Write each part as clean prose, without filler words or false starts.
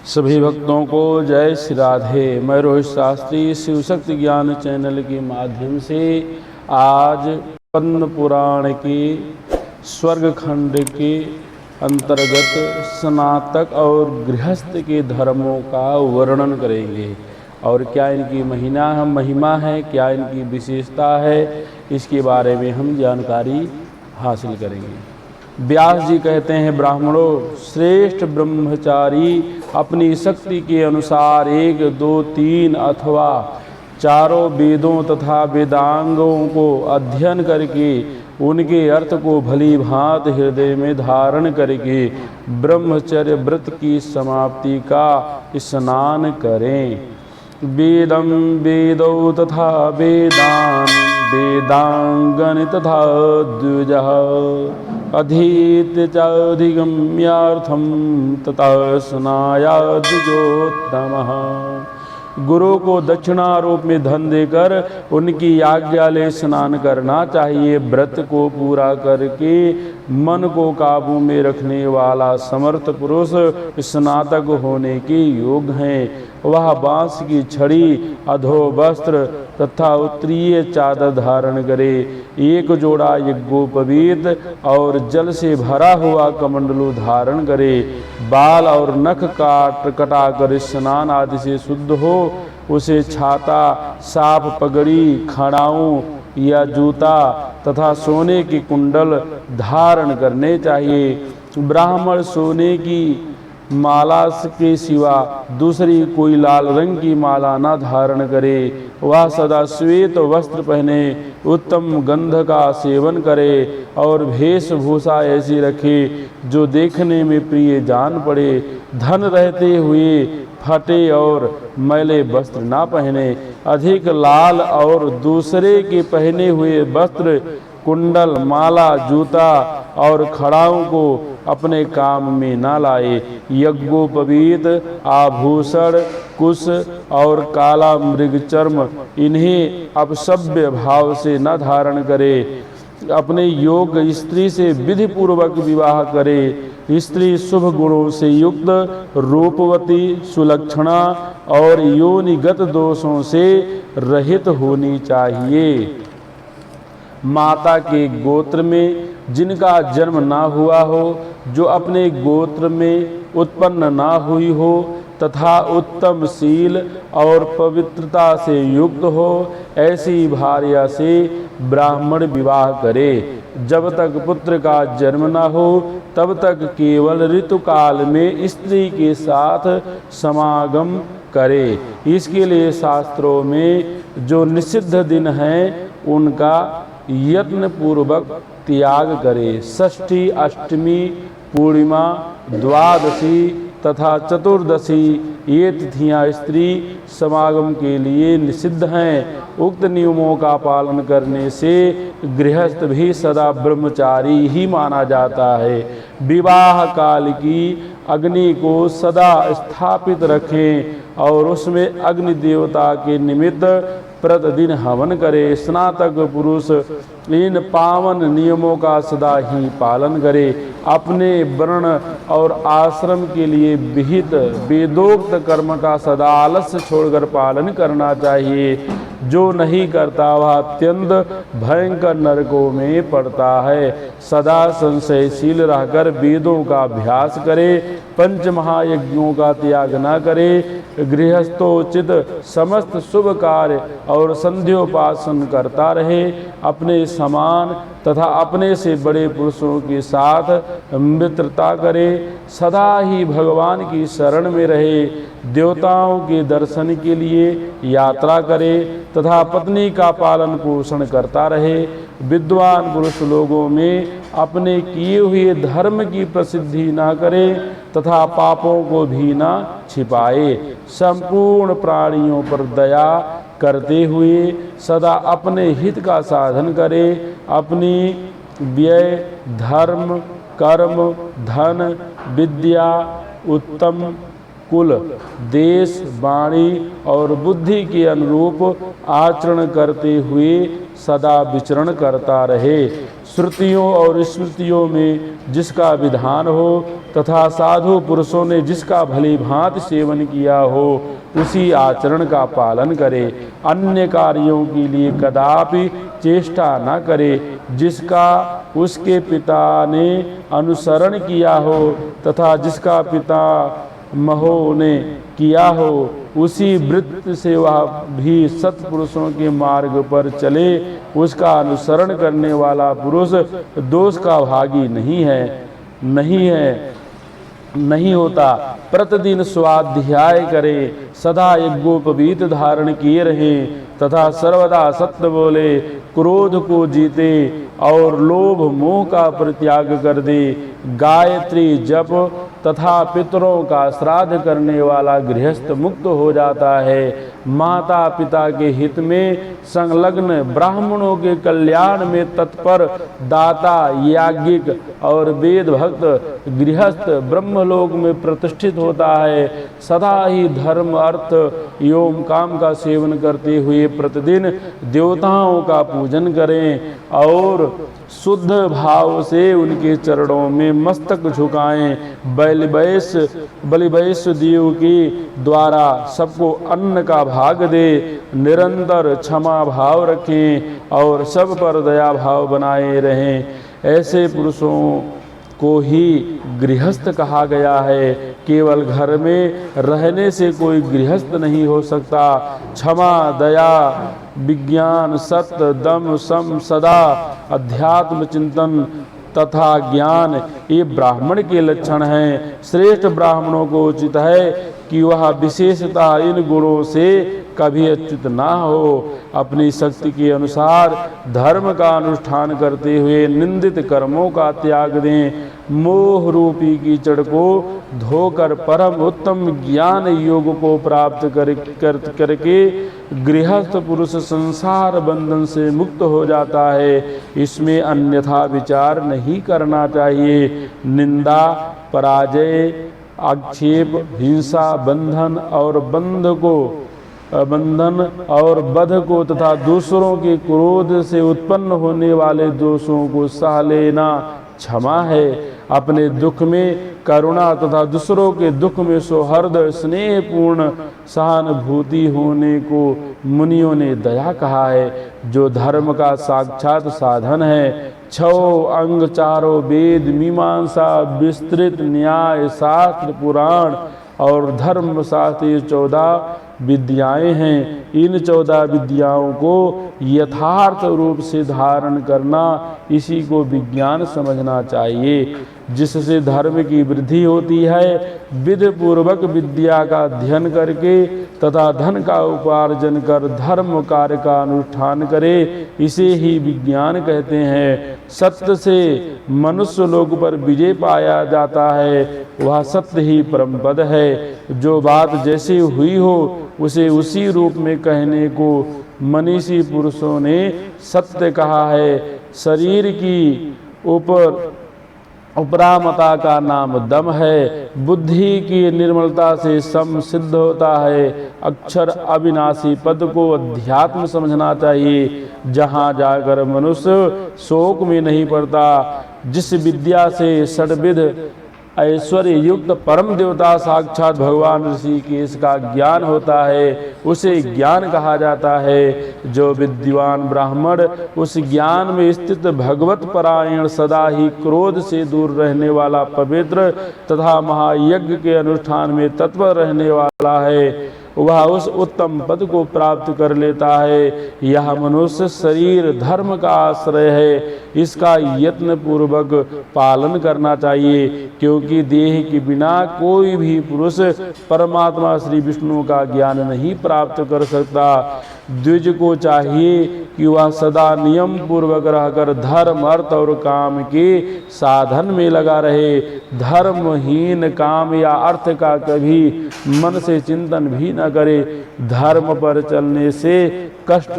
सभी भक्तों को जय श्री राधे। मैं रोहित शास्त्री शिव शक्ति ज्ञान चैनल के माध्यम से आज पद्म पुराण के स्वर्ग खंड के अंतर्गत स्नातक और गृहस्थ के धर्मों का वर्णन करेंगे और क्या इनकी महिमा है, क्या इनकी विशेषता है, इसके बारे में हम जानकारी हासिल करेंगे। व्यास जी कहते हैं, ब्राह्मणों, श्रेष्ठ ब्रह्मचारी अपनी शक्ति के अनुसार 1, 2, 3 अथवा चारों वेदों तथा वेदांगों को अध्ययन करके उनके अर्थ को भली भांति हृदय में धारण करके ब्रह्मचर्य व्रत की समाप्ति का स्नान करें। वेदं वेदौ तथा वेदान वेदांगन तथा द्विजः अधीत्य च अधिगम्यार्थं ततः स्नायाद् द्विजोत्तमः। गुरु को दक्षिणा रूप में धन देकर उनकी आज्ञा ले स्नान करना चाहिए। व्रत को पूरा करके मन को काबू में रखने वाला समर्थ पुरुष स्नातक होने के योग्य हैं। वह बांस की छड़ी, अधो वस्त्र तथा उत्तरीय चादर धारण करे। 1 जोड़ा यज्ञोपवीत और जल से भरा हुआ कमंडलू धारण करे। बाल और नख कटाकर स्नान आदि से शुद्ध हो उसे छाता, साफ पगड़ी, खड़ाऊं या जूता तथा सोने की कुंडल धारण करने चाहिए। ब्राह्मण सोने की माला के सिवा दूसरी कोई लाल रंग की माला न धारण करे। वह सदा श्वेत वस्त्र पहने, उत्तम गंध का सेवन करे और वेशभूषा ऐसी रखे जो देखने में प्रिय जान पड़े। धन रहते हुए फटे और मैले वस्त्र ना पहने। अधिक लाल और दूसरे के पहने हुए वस्त्र, कुंडल, माला, जूता और खड़ाओं को अपने काम में ना लाए। यज्ञोपवीत, आभूषण, कुश और काला मृग चर्म इन्हें अपसभ्य भाव से न धारण करे। अपने योग स्त्री से विधि पूर्वक विवाह करे। स्त्री शुभ गुणों से युक्त, रूपवती, सुलक्षणा और योनिगत दोषों से रहित होनी चाहिए। माता के गोत्र में जिनका जन्म ना हुआ हो, जो अपने गोत्र में उत्पन्न ना हुई हो तथा उत्तम शील और पवित्रता से युक्त हो, ऐसी भार्या से ब्राह्मण विवाह करे। जब तक पुत्र का जन्म ना हो तब तक केवल ऋतुकाल में स्त्री के साथ समागम करे। इसके लिए शास्त्रों में जो निषिद्ध दिन हैं उनका यत्न पूर्वक त्याग करे। षष्ठी, अष्टमी, पूर्णिमा, द्वादशी तथा चतुर्दशी ये तिथियां स्त्री समागम के लिए निषिद्ध हैं। उक्त नियमों का पालन करने से गृहस्थ भी सदा ब्रह्मचारी ही माना जाता है। विवाह काल की अग्नि को सदा स्थापित रखें और उसमें अग्नि देवता के निमित्त प्रतिदिन हवन करे। स्नातक पुरुष इन पावन नियमों का सदा ही पालन करे। अपने वर्ण और आश्रम के लिए विहित वेदोक्त कर्म का सदा आलस्य छोड़कर पालन करना चाहिए। जो नहीं करता वह अत्यंत भयंकर नरकों में पड़ता है। सदा संशयशील रहकर वेदों का अभ्यास करे। 5 महायज्ञों का त्याग न करे। गृहस्थोचित समस्त शुभ कार्य और संध्योपासन करता रहे। अपने समान तथा अपने से बड़े पुरुषों के साथ मित्रता करे। सदा ही भगवान की शरण में रहे। देवताओं के दर्शन के लिए यात्रा करे तथा पत्नी का पालन पोषण करता रहे। विद्वान पुरुष लोगों में अपने किए हुए धर्म की प्रसिद्धि न करे तथा पापों को भी न छिपाए। संपूर्ण प्राणियों पर दया करते हुए सदा अपने हित का साधन करे। अपनी व्यय, धर्म, कर्म, धन, विद्या, उत्तम कुल, देश, वाणी और बुद्धि के अनुरूप आचरण करते हुए सदा विचरण करता रहे। श्रुतियों और स्मृतियों में जिसका विधान हो तथा साधु पुरुषों ने जिसका भली भांति सेवन किया हो उसी आचरण का पालन करे। अन्य कार्यों के लिए कदापि चेष्टा न करे। जिसका उसके पिता ने अनुसरण किया हो तथा जिसका पिता महो ने किया हो उसी वृत्ति से वह भी सत्पुरुषों के मार्ग पर चले। उसका अनुसरण करने वाला पुरुष दोष का भागी नहीं होता। प्रतिदिन स्वाध्याय करे, सदा यज्ञोपवीत धारण किए रहे तथा सर्वदा सत्य बोले, क्रोध को जीते और लोभ मोह का परित्याग कर दे। गायत्री जप तथा पितरों का श्राद्ध करने वाला गृहस्थ मुक्त हो जाता है। माता पिता के हित में संलग्न, ब्राह्मणों के कल्याण में तत्पर, दाता, याज्ञिक और वेद भक्त गृहस्थ ब्रह्मलोक में प्रतिष्ठित होता है। सदा ही धर्म, अर्थ एवं काम का सेवन करते हुए प्रतिदिन देवताओं का पूजन करें और शुद्ध भाव से उनके चरणों में मस्तक झुकाएं। बलिवैश्य देव के द्वारा सबको अन्न का भाग दे। निरंतर क्षमा भाव रखें और सब पर दया भाव बनाए रहें। ऐसे पुरुषों को ही गृहस्थ कहा गया है। केवल घर में रहने से कोई गृहस्थ नहीं हो सकता। क्षमा, दया, विज्ञान, सत्य, दम, सम, सदा, अध्यात्म चिंतन तथा ज्ञान ये ब्राह्मण के लक्षण हैं। श्रेष्ठ ब्राह्मणों को उचित है कि वह विशेषतः इन गुणों से कभी अच्युत ना हो। अपनी शक्ति के अनुसार धर्म का अनुष्ठान करते हुए निंदित कर्मों का त्याग दें। मोह रूपी कीचड़ को धोकर परम उत्तम ज्ञान योग को प्राप्त करके गृहस्थ पुरुष संसार बंधन से मुक्त हो जाता है। इसमें अन्यथा विचार नहीं करना चाहिए। निंदा, पराजय, आक्षेप, हिंसा, बंधन और बध को तथा दूसरों के क्रोध से उत्पन्न होने वाले दोषों को सह लेना क्षमा है। अपने दुख में करुणा तथा दूसरों के दुख में सौहार्द, स्नेह पूर्ण सहानुभूति होने को मुनियों ने दया कहा है, जो धर्म का साक्षात साधन है। 6 अंग, 4 वेद, मीमांसा, विस्तृत न्याय, शास्त्र, पुराण और धर्म शास्त्र 14 विद्याएं हैं। इन 14 विद्याओं को यथार्थ रूप से धारण करना, इसी को विज्ञान समझना चाहिए, जिससे धर्म की वृद्धि होती है। विधि पूर्वक विद्या का अध्ययन करके तथा धन का उपार्जन कर धर्म कार्य का अनुष्ठान करे, इसे ही विज्ञान कहते हैं। सत्य से मनुष्य लोक पर विजय पाया जाता है, वह सत्य ही परम पद है। जो बात जैसी हुई हो उसे उसी रूप में कहने को मनीषी पुरुषों ने सत्य कहा है। शरीर की उपरामता का नाम दम है। बुद्धि की निर्मलता से सम सिद्ध होता है। अक्षर अविनाशी पद को अध्यात्म समझना चाहिए, जहाँ जाकर मनुष्य शोक में नहीं पड़ता। जिस विद्या से षड्विध ऐश्वर्य युक्त परम देवता साक्षात भगवान ऋषिकेश का ज्ञान होता है, उसे ज्ञान कहा जाता है। जो विद्वान ब्राह्मण उस ज्ञान में स्थित भगवत परायण, सदा ही क्रोध से दूर रहने वाला, पवित्र तथा महायज्ञ के अनुष्ठान में तत्पर रहने वाला है, वह उस उत्तम पद को प्राप्त कर लेता है। यह मनुष्य शरीर धर्म का आश्रय है, इसका यत्न पूर्वक पालन करना चाहिए, क्योंकि देह के बिना कोई भी पुरुष परमात्मा श्री विष्णु का ज्ञान नहीं प्राप्त कर सकता। द्विज को चाहिए कि वह सदा नियम पूर्वक रहकर धर्म, अर्थ और काम के साधन में लगा रहे। धर्महीन काम या अर्थ का कभी मन से चिंतन भी न करे। धर्म पर चलने से कष्ट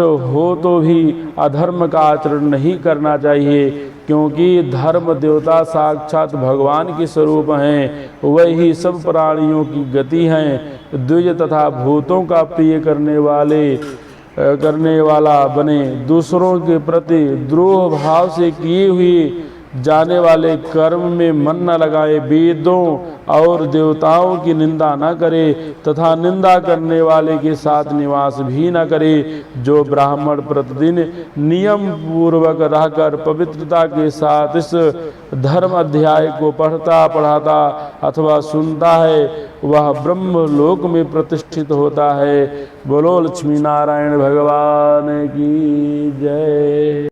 हो तो भी अधर्म का आचरण नहीं करना चाहिए, क्योंकि धर्म देवता साक्षात भगवान के स्वरूप हैं, वही सब प्राणियों की गति हैं। द्विज तथा भूतों का प्रिय करने वाले करने वाला बने, दूसरों के प्रति द्रोह भाव से किए हुए जाने वाले कर्म में मन न लगाए, वेदों और देवताओं की निंदा न करे तथा निंदा करने वाले के साथ निवास भी न करे। जो ब्राह्मण प्रतिदिन नियम पूर्वक रहकर पवित्रता के साथ इस धर्म अध्याय को पढ़ता पढ़ाता अथवा सुनता है, वह ब्रह्म लोक में प्रतिष्ठित होता है। बोलो लक्ष्मी नारायण भगवान की जय।